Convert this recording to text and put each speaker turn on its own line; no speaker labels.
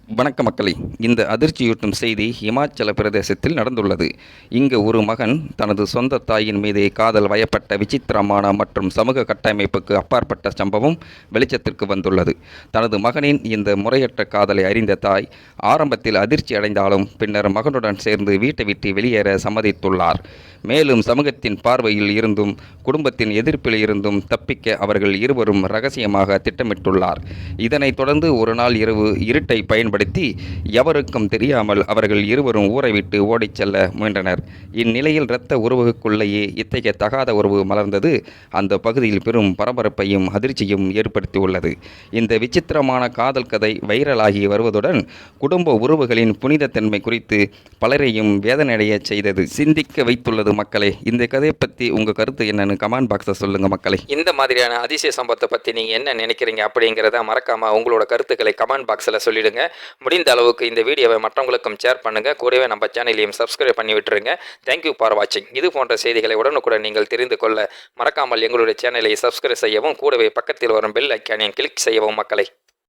வணக்க மக்களே. இந்த அதிர்ச்சியூட்டும் செய்தி இமாச்சல பிரதேசத்தில் நடந்துள்ளது. இங்கு ஒரு மகன் தனது சொந்த தாயின் மீதே காதல் வயப்பட்ட விசித்திரமான மற்றும் சமூக கட்டமைப்புக்கு அப்பாற்பட்ட சம்பவம் வெளிச்சத்திற்கு வந்துள்ளது. தனது மகனின் இந்த முறையற்ற காதலை அறிந்த தாய் ஆரம்பத்தில் அதிர்ச்சி அடைந்தாலும் பின்னர் மகனுடன் சேர்ந்து வீட்டை விட்டு வெளியேற சம்மதித்துள்ளார். மேலும் சமூகத்தின் பார்வையில் இருந்தும் குடும்பத்தின் எதிர்ப்பில் இருந்தும் தப்பிக்க அவர்கள் இருவரும் ரகசியமாக திட்டமிட்டுள்ளார். இதனைத் தொடர்ந்து ஒரு நாள் இரவு இருட்டை பயன்படுத்தி எவருக்கும் தெரியாமல் அவர்கள் இருவரும் ஊரை விட்டு ஓடிச் செல்ல முயன்றனர். இந்நிலையில் இரத்த உறவுக்குள்ளேயே இத்தகைய தகாத உறவு மலர்ந்தது அந்த பகுதியில் பெரும் பரபரப்பையும் அதிர்ச்சியும் ஏற்படுத்தியுள்ளது. இந்த விசித்திரமான காதல் கதை வைரலாகி வருவதுடன் குடும்ப உறவுகளின் புனிதத்தன்மை குறித்து பலரையும் வேதனையடைய செய்தது, சிந்திக்க வைத்துள்ளது. மக்களே, இந்த கதையை பற்றி உங்கள் கருத்து என்னன்னு கமெண்ட் பாக்ஸில் சொல்லுங்கள் மக்களே.
இந்த மாதிரியான அதிசய சம்பவத்தை பற்றி நீங்கள் என்ன நினைக்கிறீங்க அப்படிங்கிறத மறக்காமல் உங்களோட கருத்துக்களை கமெண்ட் பாக்ஸில் சொல்லிடுங்க. முடிந்த அளவுக்கு இந்த வீடியோவை மற்றவங்களுக்கும் ஷேர் பண்ணுங்கள். கூடவே நம்ம சேனலையும் சப்ஸ்கிரைப் பண்ணி விட்டுருங்க. தேங்க்யூ ஃபார் வாட்சிங். இது போன்ற செய்திகளை உடனுக்குடன் நீங்கள் தெரிந்து கொள்ள மறக்காமல் எங்களுடைய சேனலை சப்ஸ்கிரைப் செய்யவும், கூடவே பக்கத்தில் வரும் பெல் ஐக்கானையும் கிளிக் செய்யவும் மக்களே.